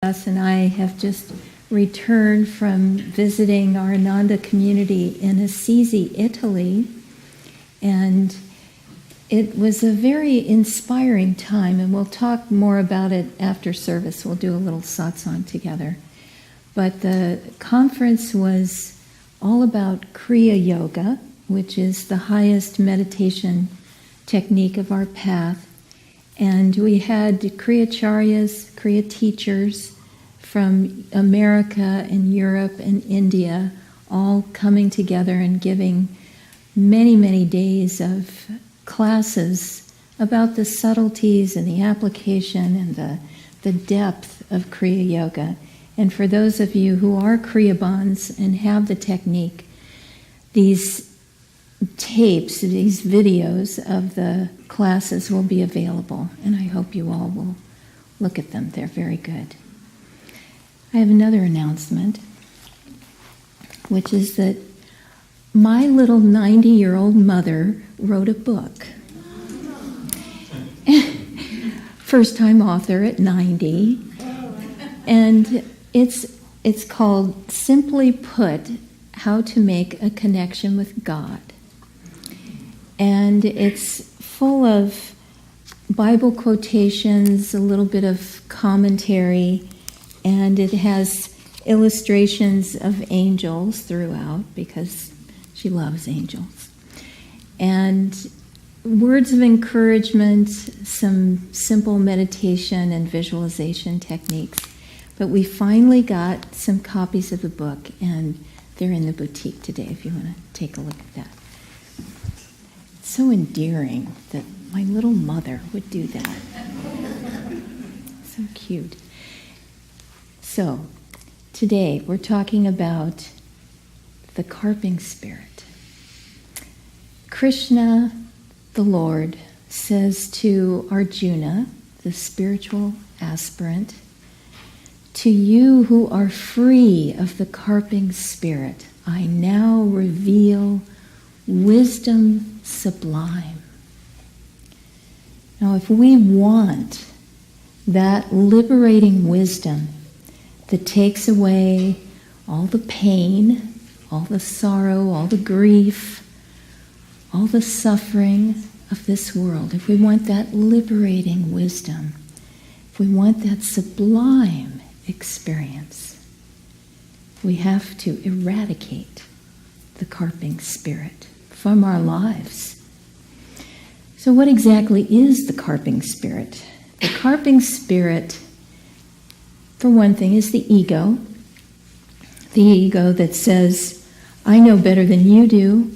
Nayaswamis and I have just returned from visiting our Ananda community in Assisi, Italy, and it was a very inspiring time, and we'll talk more about it after service. We'll do a little satsang together. But the conference was all about Kriya Yoga, which is the highest meditation technique of our path. And we had Kriyacharyas, Kriya teachers from America and Europe and India all coming together and giving many, many days of classes about the subtleties and the application and the depth of Kriya Yoga. And for those of you who are Kriyabans and have the technique, these tapes, these videos of the classes will be available, and I hope you all will look at them. They're very good. I have another announcement, which is that my little 90-year-old mother wrote a book. First-time author at 90. And it's called, Simply Put, How to Make a Connection with God. And it's full of Bible quotations, a little bit of commentary, and it has illustrations of angels throughout because she loves angels. And words of encouragement, some simple meditation and visualization techniques. But we finally got some copies of the book, and they're in the boutique today if you want to take a look at that. It's so endearing that my little mother would do that. So cute. So, today we're talking about the carping spirit. Krishna, the Lord, says to Arjuna, the spiritual aspirant, "To you who are free of the carping spirit, I now reveal wisdom sublime." Now, if we want that liberating wisdom that takes away all the pain, all the sorrow, all the grief, all the suffering of this world, if we want that liberating wisdom, if we want that sublime experience, we have to eradicate the carping spirit from our lives. So what exactly is the carping spirit? The carping spirit, for one thing, is the ego that says, I know better than you do,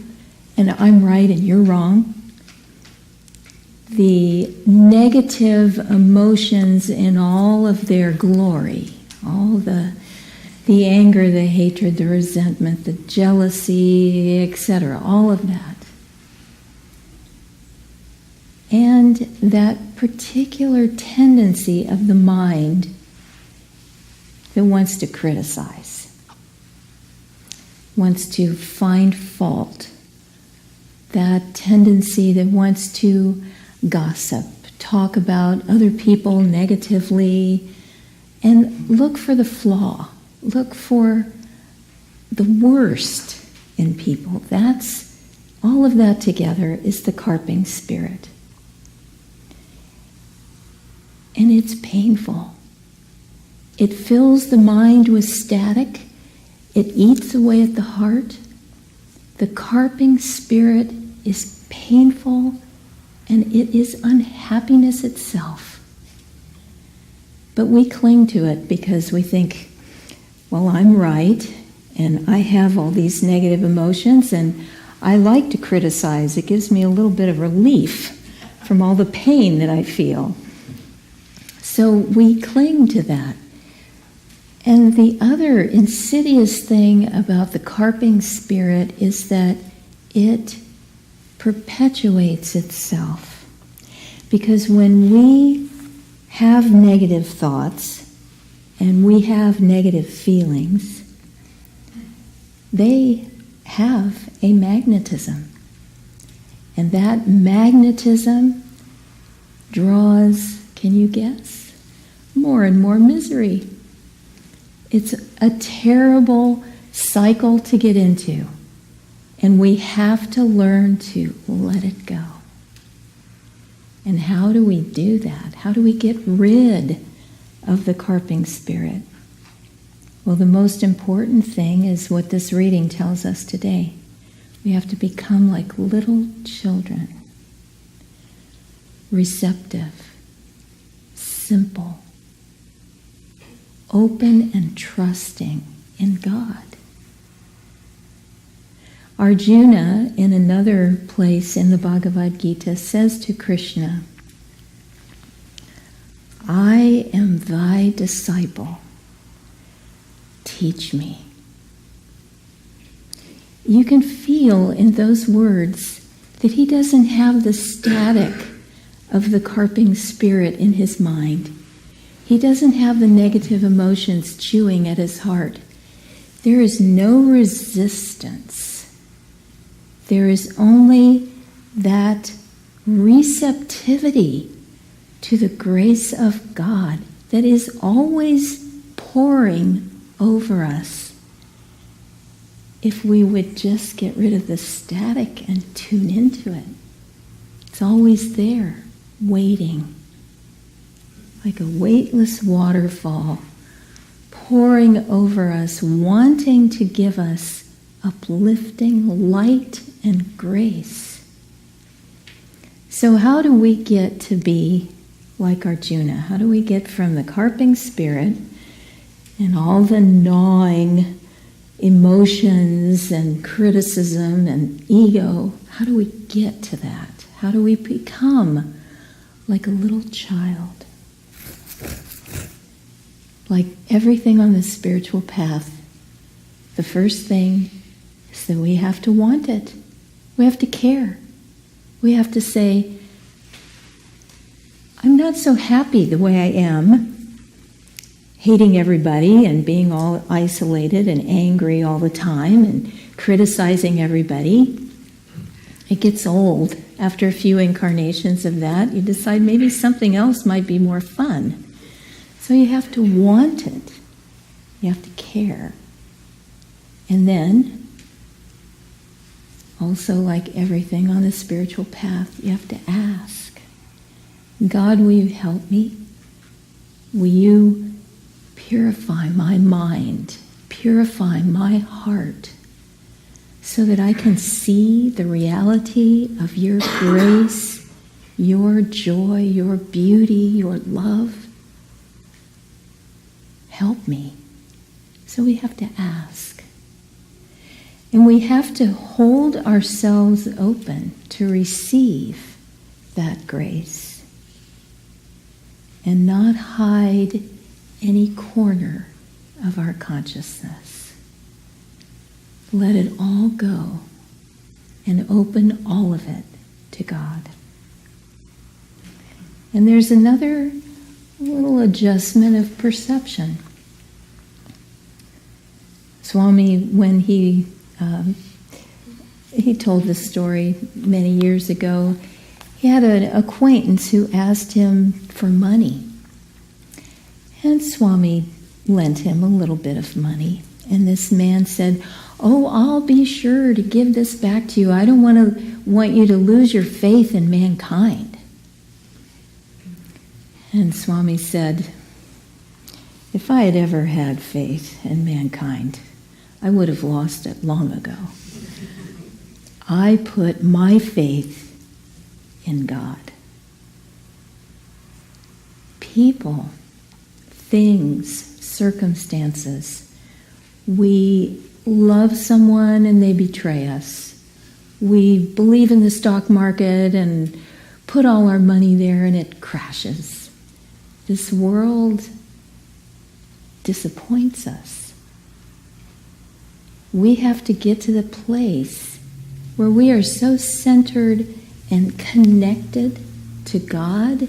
and I'm right and you're wrong. The negative emotions in all of their glory, all the anger, the hatred, the resentment, the jealousy, etc., all of that. And that particular tendency of the mind that wants to criticize, wants to find fault, that tendency that wants to gossip, talk about other people negatively, and look for the flaw, look for the worst in people. That's all of that together is the carping spirit. And it's painful. It fills the mind with static. It eats away at the heart. The carping spirit is painful, and it is unhappiness itself. But we cling to it because we think, well, I'm right, and I have all these negative emotions, and I like to criticize. It gives me a little bit of relief from all the pain that I feel. So we cling to that. And the other insidious thing about the carping spirit is that it perpetuates itself. Because when we have negative thoughts and we have negative feelings, they have a magnetism. And that magnetism draws, can you guess? More and more misery. It's a terrible cycle to get into. And we have to learn to let it go. And how do we do that? How do we get rid of the carping spirit? Well, the most important thing is what this reading tells us today. We have to become like little children. Receptive, simple, open and trusting in God. Arjuna, in another place in the Bhagavad Gita, says to Krishna, I am thy disciple. Teach me. You can feel in those words that he doesn't have the static of the carping spirit in his mind. He doesn't have the negative emotions chewing at his heart. There is no resistance. There is only that receptivity to the grace of God that is always pouring over us. If we would just get rid of the static and tune into it, it's always there, waiting, like a weightless waterfall, pouring over us, wanting to give us uplifting light and grace. So how do we get to be like Arjuna? How do we get from the carping spirit and all the gnawing emotions and criticism and ego, how do we get to that? How do we become like a little child? Like everything on the spiritual path, the first thing is that we have to want it. We have to care. We have to say, I'm not so happy the way I am, hating everybody and being all isolated and angry all the time and criticizing everybody. It gets old. After a few incarnations of that, you decide maybe something else might be more fun. So you have to want it. You have to care. And then, also like everything on the spiritual path, you have to ask, God, will you help me? Will you purify my mind, purify my heart, so that I can see the reality of your grace, your joy, your beauty, your love? Help me. So we have to ask. And we have to hold ourselves open to receive that grace and not hide any corner of our consciousness. Let it all go and open all of it to God. And there's another little adjustment of perception. Swami, when he told this story many years ago, he had an acquaintance who asked him for money. And Swami lent him a little bit of money. And this man said, oh, I'll be sure to give this back to you. I don't want you to lose your faith in mankind. And Swami said, if I had ever had faith in mankind, I would have lost it long ago. I put my faith in God. People, things, circumstances. We love someone and they betray us. We believe in the stock market and put all our money there and it crashes. This world disappoints us. We have to get to the place where we are so centered and connected to God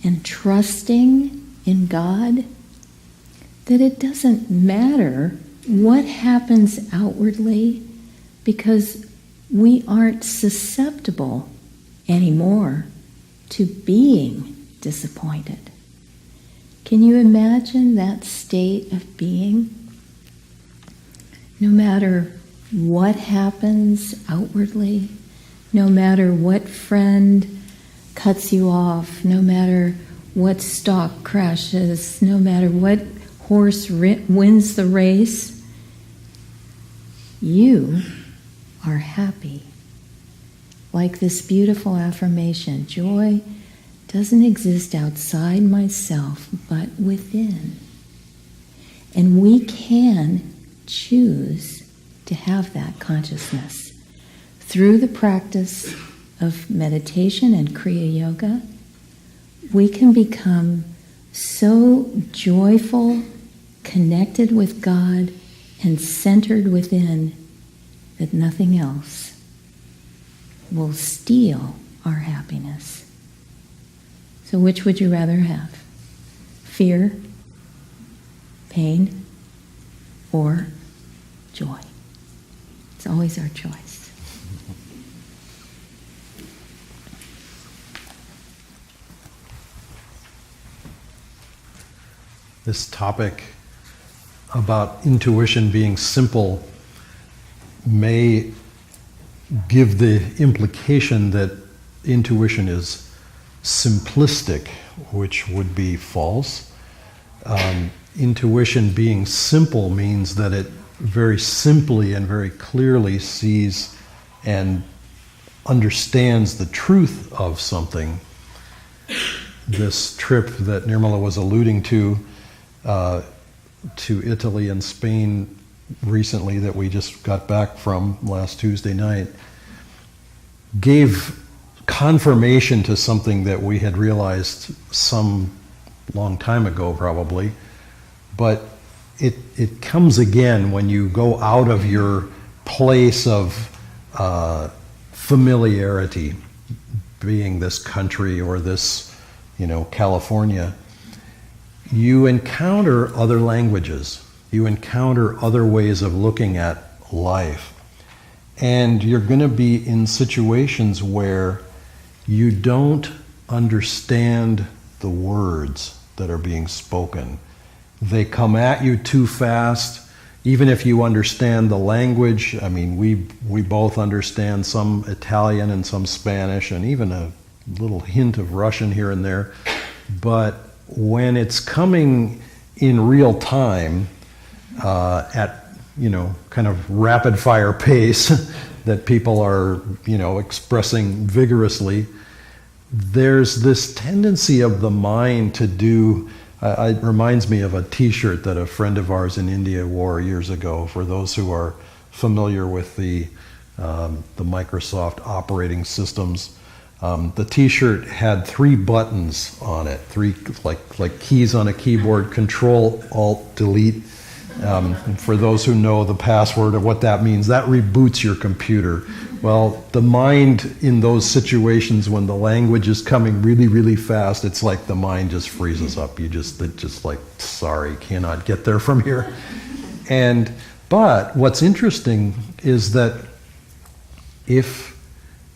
and trusting in God that it doesn't matter what happens outwardly, because we aren't susceptible anymore to being disappointed. Can you imagine that state of being? No matter what happens outwardly, no matter what friend cuts you off, no matter what stock crashes, no matter what horse wins the race, you are happy. Like this beautiful affirmation, joy doesn't exist outside myself, but within. And we can choose to have that consciousness through the practice of meditation and Kriya Yoga. We can become so joyful, connected with God, and centered within that nothing else will steal our happiness. So which would you rather have? Fear, pain, or joy? It's always our choice. This topic about intuition being simple may give the implication that intuition is simplistic, which would be false. Intuition being simple means that it very simply and very clearly sees and understands the truth of something. This trip that Nirmala was alluding to Italy and Spain recently, that we just got back from last Tuesday night, gave confirmation to something that we had realized some long time ago probably, but it comes again when you go out of your place of familiarity, being this country or this, California. You encounter other languages, you encounter other ways of looking at life, and you're going to be in situations where you don't understand the words that are being spoken. They come at you too fast. Even if you understand the language, I mean, we both understand some Italian and some Spanish and even a little hint of Russian here and there. But when it's coming in real time, at, kind of rapid fire pace that people are, expressing vigorously, there's this tendency of the mind to do, it reminds me of a t-shirt that a friend of ours in India wore years ago, for those who are familiar with the Microsoft operating systems. The t-shirt had 3 buttons on it, 3 like keys on a keyboard: Control, Alt, Delete. And for those who know the password of what that means, that reboots your computer. Well, the mind in those situations when the language is coming really, really fast, it's like the mind just freezes up. It's just like, sorry, cannot get there from here. But what's interesting is that if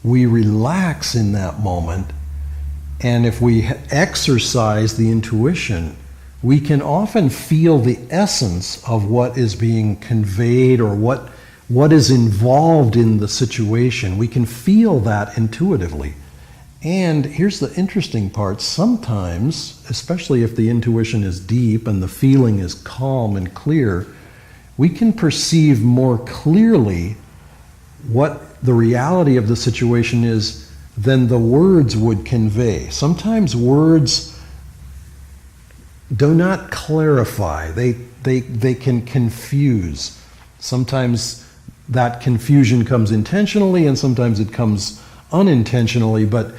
we relax in that moment, and if we exercise the intuition, we can often feel the essence of what is being conveyed or what is involved in the situation. We can feel that intuitively. And here's the interesting part. Sometimes, especially if the intuition is deep and the feeling is calm and clear, we can perceive more clearly what the reality of the situation is than the words would convey. Sometimes words do not clarify. They can confuse. Sometimes that confusion comes intentionally and sometimes it comes unintentionally, but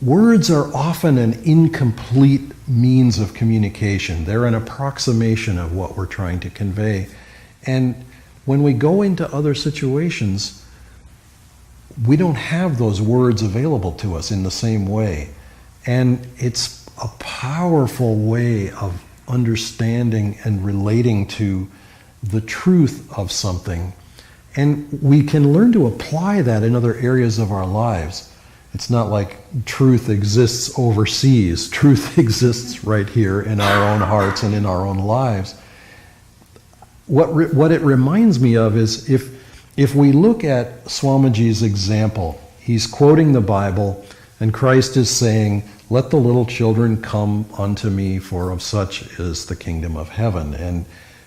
words are often an incomplete means of communication. They're an approximation of what we're trying to convey. And when we go into other situations, we don't have those words available to us in the same way. And it's a powerful way of understanding and relating to the truth of something. And we can learn to apply that in other areas of our lives. It's not like truth exists overseas. Truth exists right here in our own hearts and in our own lives. What it reminds me of is if we look at Swamiji's example, he's quoting the Bible, and Christ is saying, "Let the little children come unto me, for of such is the kingdom of heaven." And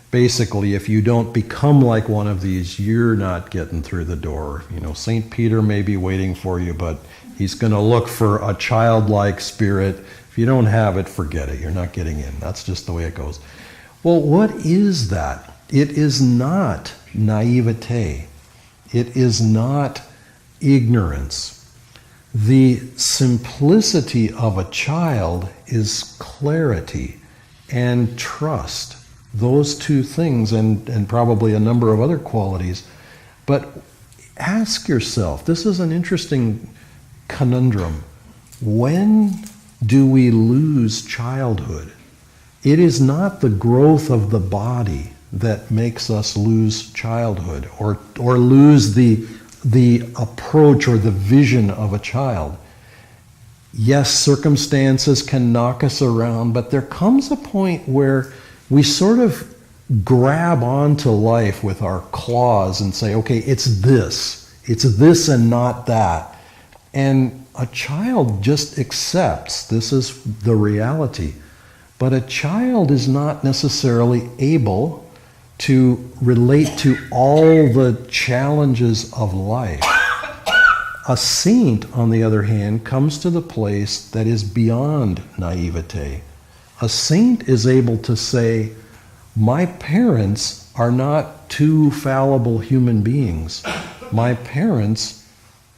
basically, if you don't become like one of these, you're not getting through the door. St. Peter may be waiting for you, but he's going to look for a childlike spirit. If you don't have it, forget it. You're not getting in. That's just the way it goes. Well, what is that? It is not naivete. It is not ignorance. The simplicity of a child is clarity and trust. Those two things, and probably a number of other qualities. But ask yourself, this is an interesting conundrum. When do we lose childhood? It is not the growth of the body that makes us lose childhood or lose the approach or the vision of a child. Yes, circumstances can knock us around, but there comes a point where we sort of grab onto life with our claws and say, okay, it's this and not that. And a child just accepts this is the reality. But a child is not necessarily able to relate to all the challenges of life. A saint, on the other hand, comes to the place that is beyond naivete. A saint is able to say, my parents are not two fallible human beings. My parents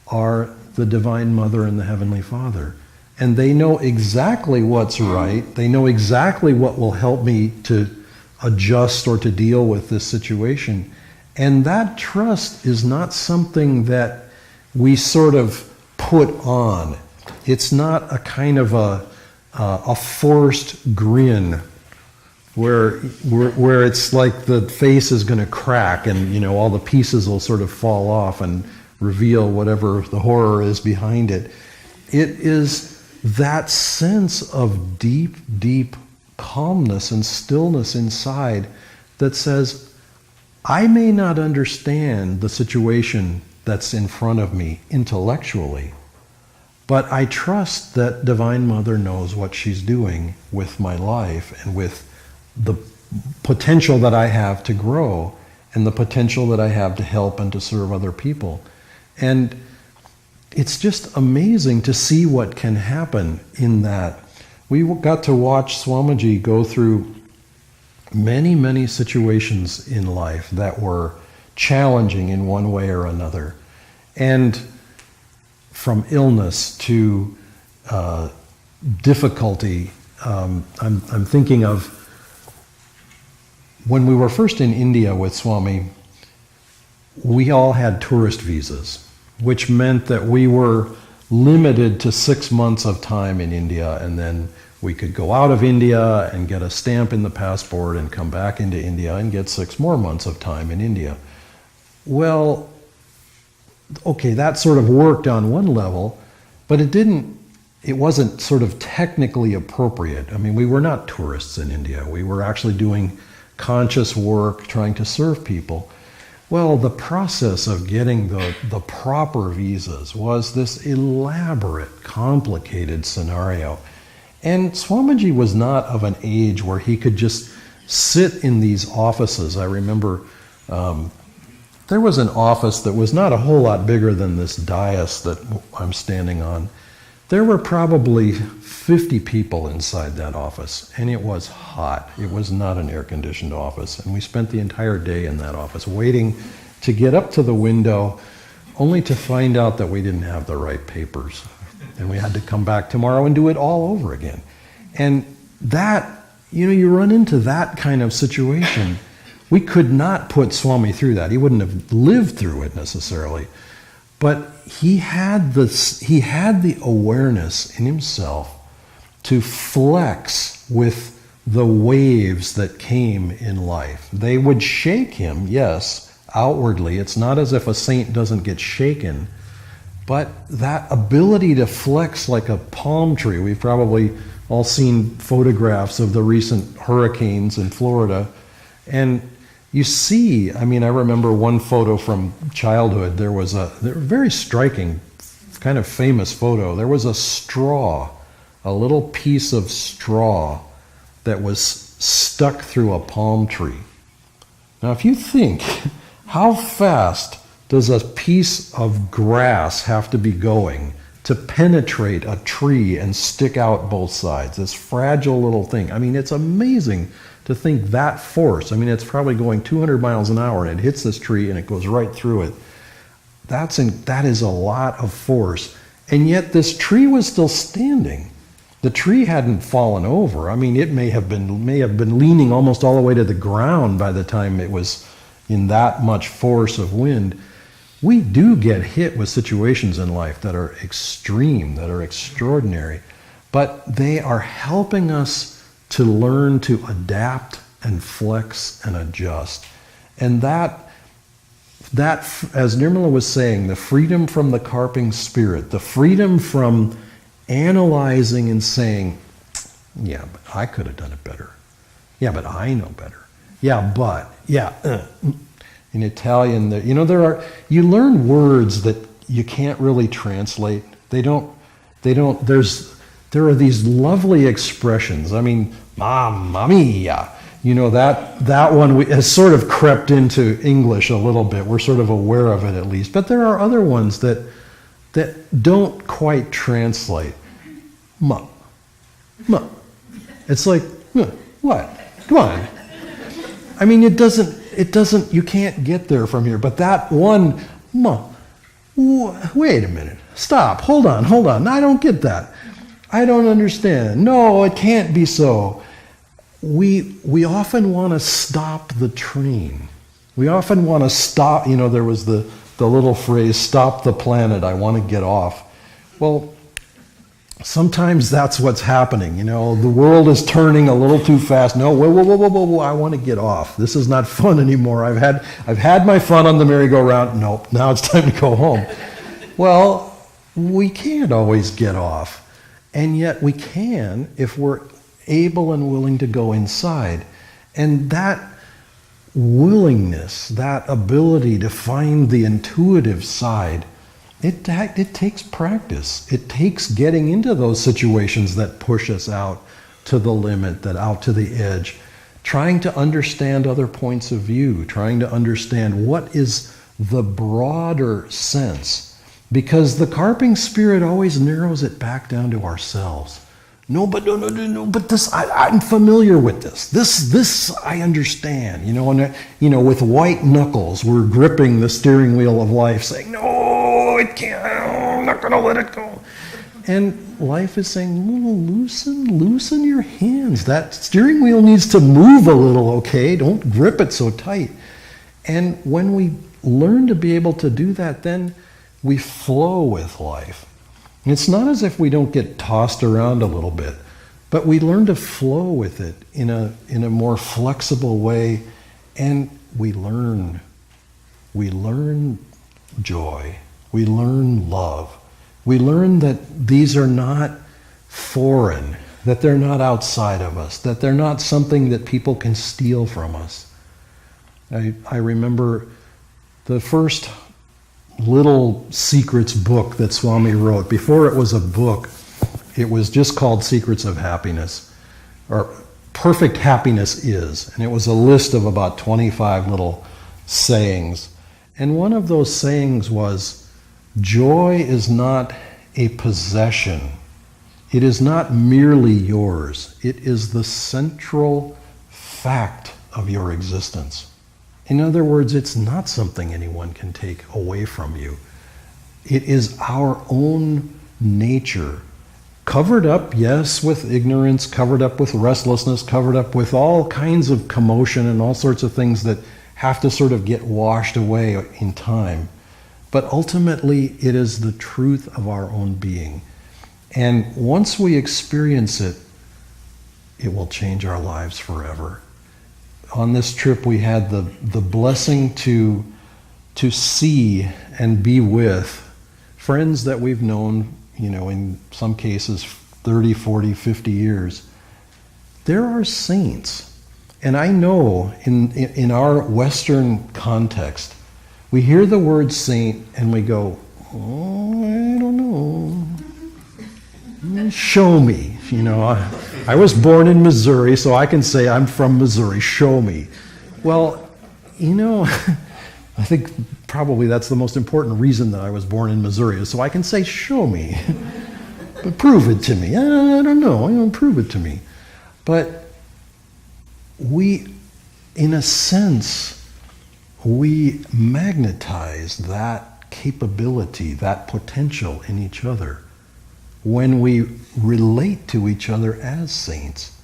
are the Divine Mother and the Heavenly Father. And they know exactly what's right. They know exactly what will help me to adjust or to deal with this situation. And that trust is not something that we sort of put on. It's not a kind of a forced grin where it's like the face is going to crack and all the pieces will sort of fall off and reveal whatever the horror is behind it. It is that sense of deep, deep calmness and stillness inside that says, I may not understand the situation that's in front of me intellectually, but I trust that Divine Mother knows what she's doing with my life and with the potential that I have to grow and the potential that I have to help and to serve other people. And it's just amazing to see what can happen in that. We got to watch Swamiji go through many, many situations in life that were challenging in one way or another. And from illness to difficulty, I'm thinking of when we were first in India with Swami, we all had tourist visas, which meant that we were limited to 6 months of time in India, and then we could go out of India and get a stamp in the passport and come back into India and get 6 more months of time in India. Well, okay, that sort of worked on one level, but it wasn't sort of technically appropriate. I mean, we were not tourists in India. We were actually doing conscious work, trying to serve people. Well, the process of getting the proper visas was this elaborate, complicated scenario. And Swamiji was not of an age where he could just sit in these offices. I remember there was an office that was not a whole lot bigger than this dais that I'm standing on. There were probably 50 people inside that office, and it was hot. It was not an air-conditioned office, and we spent the entire day in that office waiting to get up to the window, only to find out that we didn't have the right papers, and we had to come back tomorrow and do it all over again. And that, you run into that kind of situation. We could not put Swami through that. He wouldn't have lived through it necessarily. But he had the awareness in himself to flex with the waves that came in life. They would shake him, yes, outwardly. It's not as if a saint doesn't get shaken, But that ability to flex like a palm tree, we've probably all seen photographs of the recent hurricanes in Florida, and you see, I mean, I remember one photo from childhood. There was a very striking, kind of famous photo. There was a straw, a little piece of straw that was stuck through a palm tree. Now, if you think, how fast does a piece of grass have to be going to penetrate a tree and stick out both sides? This fragile little thing. I mean, it's amazing to think that force. I mean, it's probably going 200 miles an hour and it hits this tree and it goes right through it. That is a lot of force. And yet this tree was still standing. The tree hadn't fallen over. I mean, it may have been leaning almost all the way to the ground by the time it was in that much force of wind. We do get hit with situations in life that are extreme, that are extraordinary, but they are helping us to learn to adapt and flex and adjust. And that, as Nirmala was saying, the freedom from the carping spirit, the freedom from analyzing and saying, yeah, but I could have done it better. Yeah, but I know better. Yeah, but, in Italian, you learn words that you can't really translate. There are these lovely expressions. I mean, mamma mia. That one has sort of crept into English a little bit. We're sort of aware of it at least. But there are other ones that don't quite translate. Ma. It's like, what? Come on. I mean, it doesn't, you can't get there from here. But that one, ma. Wait a minute. Stop. Hold on. I don't get that. I don't understand. No, it can't be so. We often want to stop the train. We often want to stop, there was the little phrase, stop the planet, I want to get off. Well, sometimes that's what's happening. The world is turning a little too fast. No, whoa, I want to get off. This is not fun anymore. I've had my fun on the merry-go-round. Nope, now it's time to go home. Well, we can't always get off. And yet we can if we're able and willing to go inside. And that willingness, that ability to find the intuitive side, it takes practice. It takes getting into those situations that push us out to the limit, out to the edge, trying to understand other points of view, trying to understand what is the broader sense. Because the carping spirit always narrows it back down to ourselves. No, but this, I'm familiar with this. This I understand. With white knuckles, we're gripping the steering wheel of life, saying, no, it can't, I'm not going to let it go. And life is saying, loosen your hands. That steering wheel needs to move a little, okay? Don't grip it so tight. And when we learn to be able to do that, then we flow with life. And it's not as if we don't get tossed around a little bit, but we learn to flow with it in a more flexible way, and we learn joy, we learn love, we learn that these are not foreign, that they're not outside of us, that they're not something that people can steal from us. I remember the first little secrets book that Swami wrote. Before it was a book, it was just called Secrets of Happiness, or Perfect Happiness Is. And it was a list of about 25 little sayings. And one of those sayings was, joy is not a possession. It is not merely yours. It is the central fact of your existence. In other words, it's not something anyone can take away from you. It is our own nature, covered up, yes, with ignorance, covered up with restlessness, covered up with all kinds of commotion and all sorts of things that have to sort of get washed away in time. But ultimately, it is the truth of our own being. And once we experience it, it will change our lives forever. On this trip, we had the blessing to see and be with friends that we've known, in some cases 30, 40, 50 years, there are saints. And I know in our Western context, we hear the word saint and we go, oh, I don't know. Show me. I was born in Missouri, so I can say I'm from Missouri. Show me. Well, I think probably that's the most important reason that I was born in Missouri, is so I can say, show me. But prove it to me. I don't know. Prove it to me. But we, in a sense, we magnetize that capability, that potential in each other when we relate to each other as saints.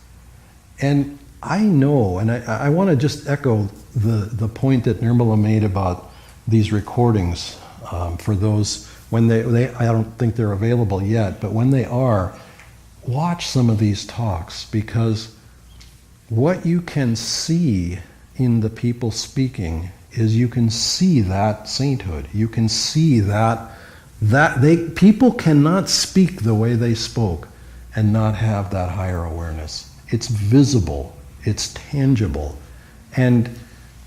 And I know, and I want to just echo the point that Nirmala made about these recordings for those, when they I don't think they're available yet, but when they are, watch some of these talks, because what you can see in the people speaking is you can see that sainthood. You can see that people cannot speak the way they spoke and not have that higher awareness. It's visible, it's tangible. And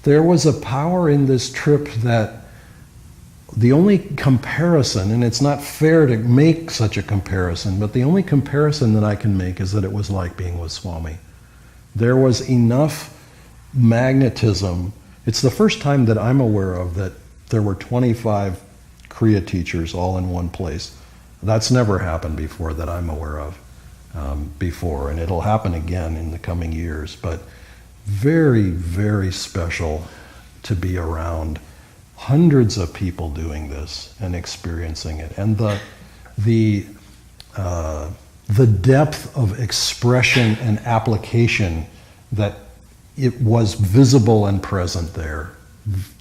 there was a power in this trip that the only comparison, and it's not fair to make such a comparison, but the only comparison that I can make is that it was like being with Swami. There was enough magnetism. It's the first time that I'm aware of that there were 25 Kriya teachers all in one place. That's never happened before that I'm aware of before, and it'll happen again in the coming years. But very, very special to be around hundreds of people doing this and experiencing it, and the depth of expression and application that it was visible and present there,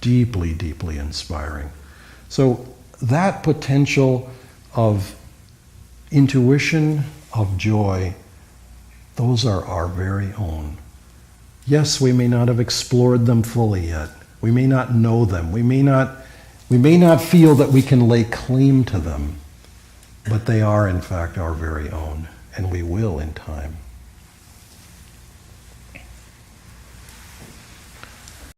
deeply, deeply inspiring. So that potential of intuition, of joy, those are our very own. Yes, we may not have explored them fully yet. We may not know them. We may not feel that we can lay claim to them, but they are in fact our very own, and we will in time.